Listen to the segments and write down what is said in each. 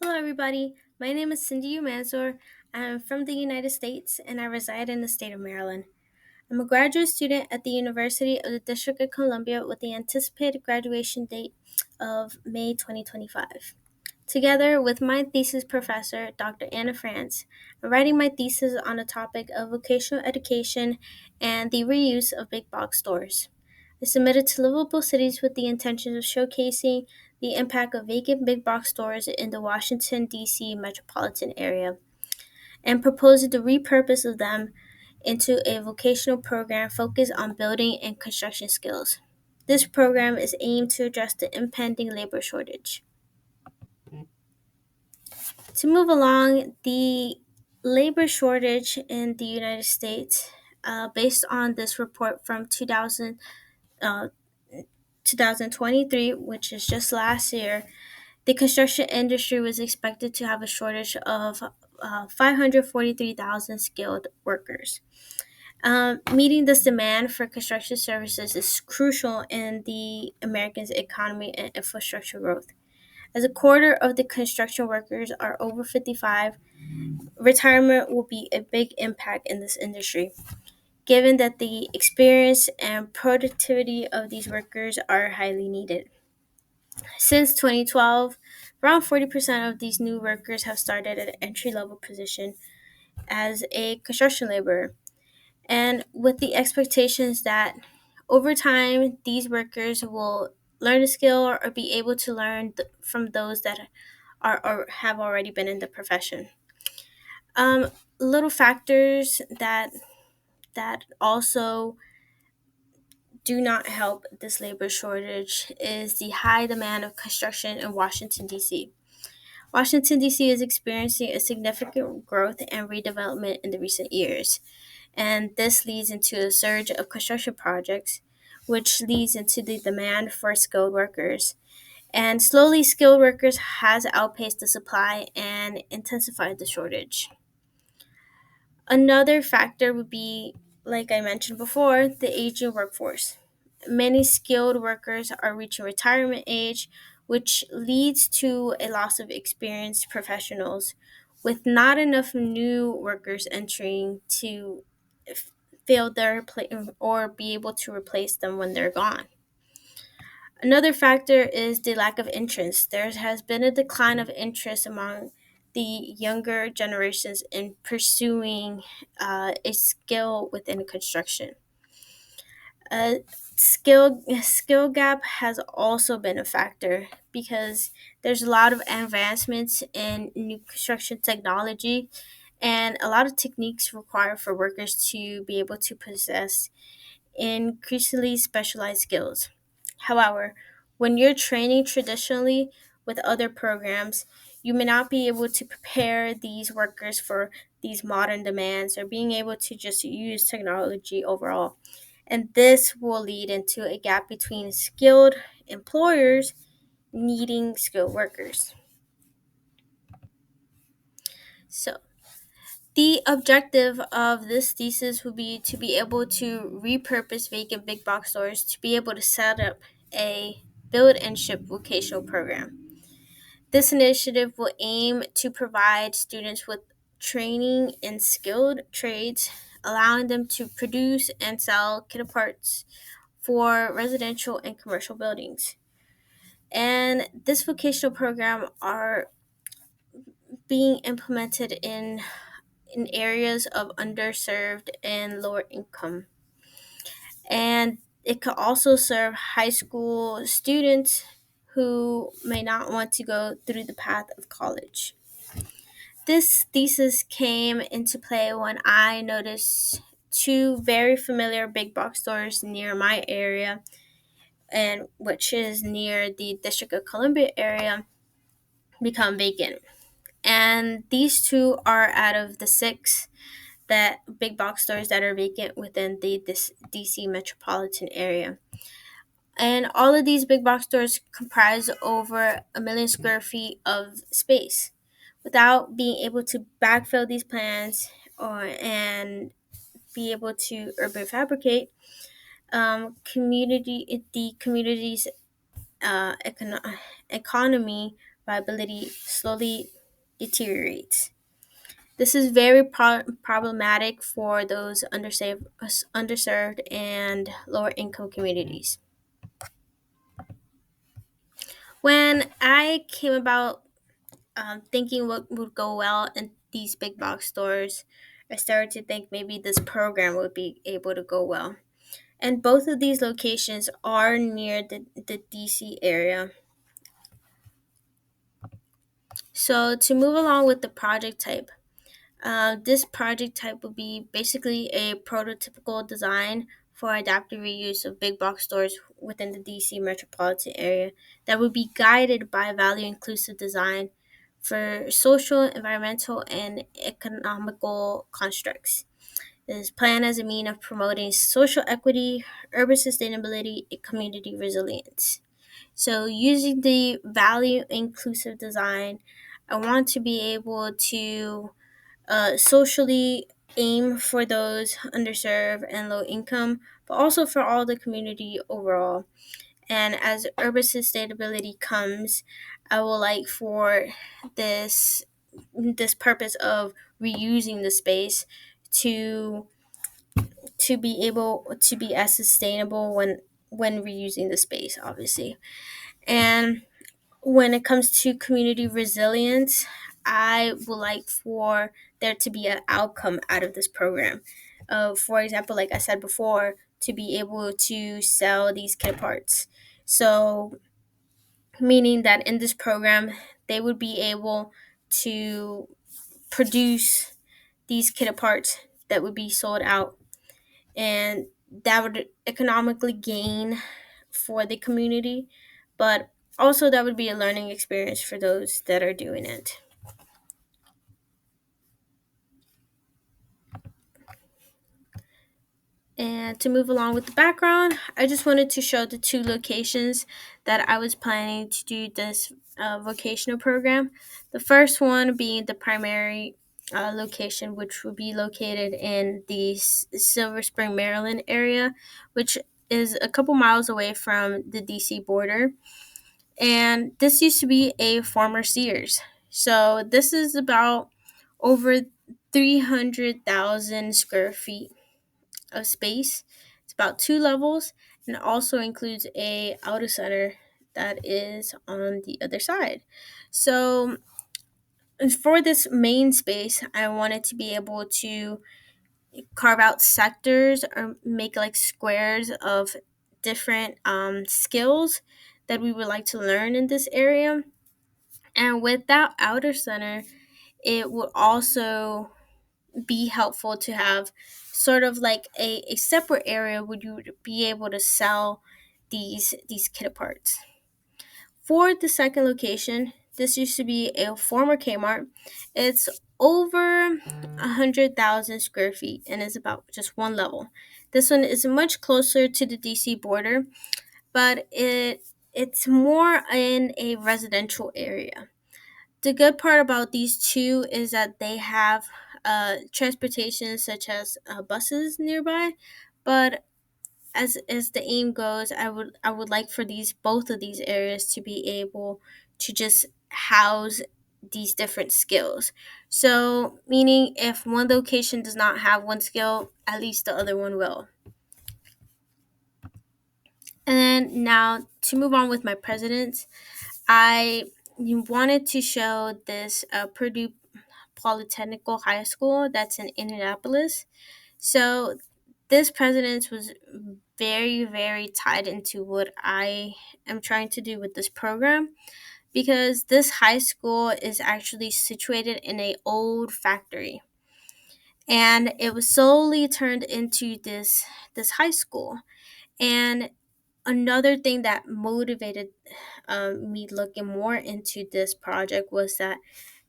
Hello, everybody. My name is Cindy Umanzor. I'm from the United States and I reside in the state of Maryland. I'm a graduate student at the University of the District of Columbia with the anticipated graduation date of May 2025. Together with my thesis professor, Dr. Anna France, I'm writing my thesis on the topic of vocational education and the reuse of big box stores. I submitted to livable cities with the intention of showcasing the impact of vacant big box stores in the Washington, D.C. metropolitan area and proposing the repurpose of them into a vocational program focused on building and construction skills. This program is aimed to address the impending labor shortage. To move along, the labor shortage in the United States, based on this report from 2023, which is just last year, the construction industry was expected to have a shortage of 543,000 skilled workers. Meeting this demand for construction services is crucial in the American's economy and infrastructure growth. As a quarter of the construction workers are over 55, retirement will be a big impact in this industry, given that the experience and productivity of these workers are highly needed. Since 2012, around 40% of these new workers have started at an entry level position as a construction laborer, and with the expectations that over time these workers will learn a skill or be able to learn from those that are or have already been in the profession. Um, Little factors that also do not help this labor shortage is the high demand of construction in Washington, D.C. Washington, D.C. is experiencing a significant growth and redevelopment in the recent years, and this leads into a surge of construction projects, which leads into the demand for skilled workers. And slowly, skilled workers has outpaced the supply and intensified the shortage. Another factor would be, like I mentioned before, the aging workforce. Many skilled workers are reaching retirement age, which leads to a loss of experienced professionals, with not enough new workers entering to f- fill their place or be able to replace them when they're gone. Another factor is the lack of interest. There has been a decline of interest among the younger generations in pursuing a skill within construction. A skill gap has also been a factor because there's a lot of advancements in new construction technology and a lot of techniques required for workers to be able to possess increasingly specialized skills. However, when you're training traditionally with other programs, you may not be able to prepare these workers for these modern demands or being able to just use technology overall. And this will lead into a gap between skilled employers needing skilled workers. So, the objective of this thesis would be to be able to repurpose vacant big box stores to be able to set up a build and ship vocational program. This initiative will aim to provide students with training in skilled trades, allowing them to produce and sell kit parts for residential and commercial buildings. And this vocational program are being implemented in areas of underserved and lower income. And it could also serve high school students who may not want to go through the path of college. This thesis came into play when I noticed two very familiar big box stores near my area, and which is near the District of Columbia area, become vacant. And these two are out of the six that big box stores that are vacant within the this DC metropolitan area. And all of these big box stores comprise over 1 million square feet of space. Without being able to backfill these plans or and be able to urban fabricate, the community's economy viability slowly deteriorates. This is very problematic for those underserved and lower income communities. When I came about thinking what would go well in these big box stores, I started to think maybe this program would be able to go well. And both of these locations are near the DC area. So, to move along with the project type, this project type would be basically a prototypical design for adaptive reuse of big box stores within the DC metropolitan area that would be guided by value inclusive design for social, environmental, and economical constructs. It is planned as a mean of promoting social equity, urban sustainability, and community resilience. So, using the value inclusive design, I want to be able to socially aim for those underserved and low income, but also for all the community overall. And as urban sustainability comes, I would like for this this purpose of reusing the space to be able to be as sustainable when reusing the space, obviously. And when it comes to community resilience, I would like for there to be an outcome out of this program. For example, like I said before, to be able to sell these kit parts. So, meaning that in this program, they would be able to produce these kit parts that would be sold out, and that would economically gain for the community, but also that would be a learning experience for those that are doing it. And to move along with the background, I just wanted to show the two locations that I was planning to do this vocational program. The first one being the primary location, which would be located in the Silver Spring, Maryland area, which is a couple miles away from the DC border. And this used to be a former Sears. So this is about over 300,000 square feet of space. It's about two levels and it also includes a outer center that is on the other side. So for this main space, I wanted to be able to carve out sectors or make like squares of different skills that we would like to learn in this area. And with that outer center, it would also be helpful to have sort of like a separate area where you would be able to sell these kit parts. For the second location, this used to be a former Kmart. It's over 100,000 square feet and is about just one level. This one is much closer to the DC border, but it's more in a residential area. The good part about these two is that they have transportation such as buses nearby, but as the aim goes, I would like for these both of these areas to be able to just house these different skills. So meaning if one location does not have one skill, at least the other one will. And then now to move on with my presidents, I wanted to show this Purdue Polytechnical High School that's in Indianapolis. So this president's was very, very tied into what I am trying to do with this program because this high school is actually situated in a old factory and it was solely turned into this high school. And another thing that motivated me looking more into this project was that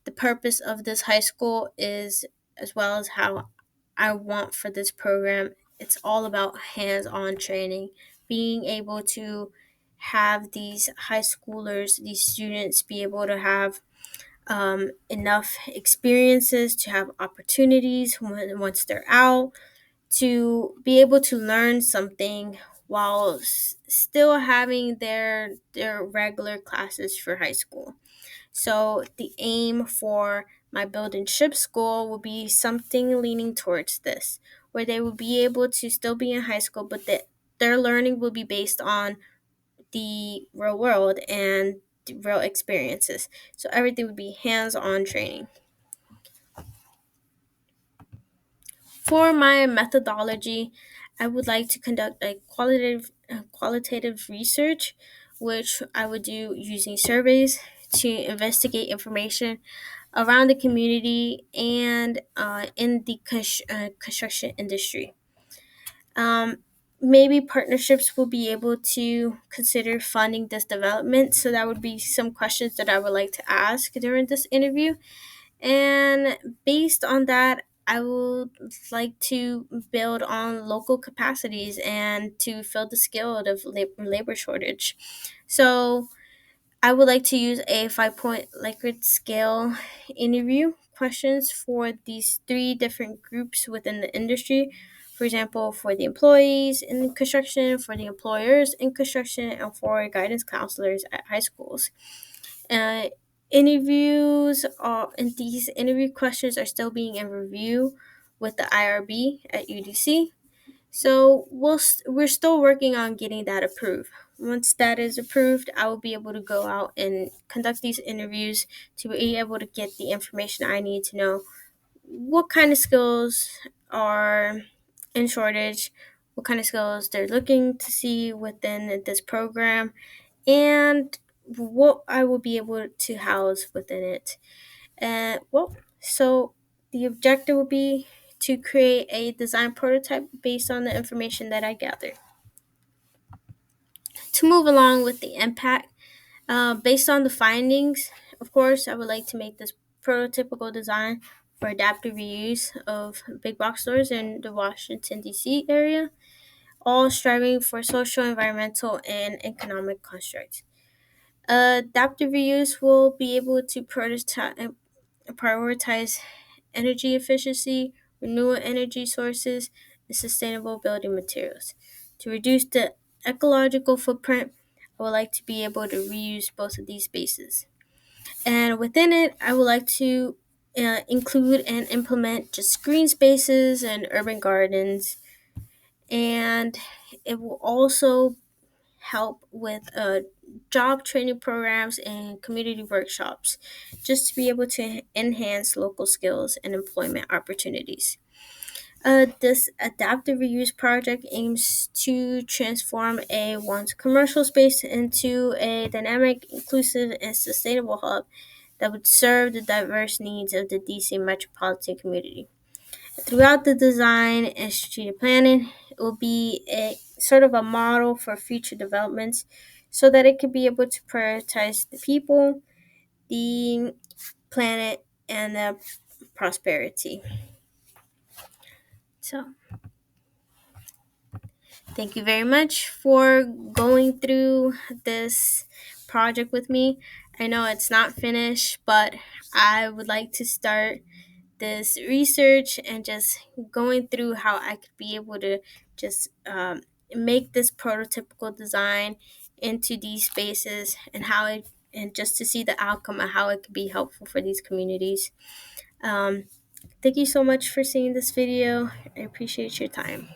the purpose of this high school is, as well as how I want for this program, it's all about hands on training, being able to have these high schoolers, these students, be able to have enough experiences to have opportunities once they're out, to be able to learn something while still having their regular classes for high school. So the aim for my build and ship school will be something leaning towards this, where they will be able to still be in high school, but their learning will be based on the real world and the real experiences. So everything would be hands-on training. For my methodology, I would like to conduct a qualitative research, which I would do using surveys to investigate information around the community and in the construction industry. Um, Maybe partnerships will be able to consider funding this development. So that would be some questions that I would like to ask during this interview. And based on that, I would like to build on local capacities and to fill the skill of labor shortage. So I would like to use a 5-point Likert scale interview questions for these three different groups within the industry. For example, for the employees in construction, for the employers in construction, and for guidance counselors at high schools. Uh, Interviews and these interview questions are still being in review with the IRB at UDC. So we're still working on getting that approved. Once that is approved, I will be able to go out and conduct these interviews to be able to get the information I need to know what kind of skills are in shortage, what kind of skills they're looking to see within this program, and what I will be able to house within it. So the objective will be to create a design prototype based on the information that I gather. To move along with the impact, based on the findings, of course, I would like to make this prototypical design for adaptive reuse of big box stores in the Washington, D.C. area, all striving for social, environmental, and economic constructs. Adaptive reuse will be able to prioritize energy efficiency, renewable energy sources, and sustainable building materials. To reduce the ecological footprint, I would like to be able to reuse both of these spaces. And within it, I would like to include and implement just green spaces and urban gardens. And it will also help with job training programs and community workshops just to be able to enhance local skills and employment opportunities. This adaptive reuse project aims to transform a once commercial space into a dynamic, inclusive, and sustainable hub that would serve the diverse needs of the DC metropolitan community. Throughout the design and strategic planning, it will be a sort of a model for future developments so that it could be able to prioritize the people, the planet, and the prosperity. So, thank you very much for going through this project with me. I know it's not finished, but I would like to start this research and just going through how I could be able to just make this prototypical design into these spaces and how it and just to see the outcome of how it could be helpful for these communities. Um, Thank you so much for seeing this video. I appreciate your time.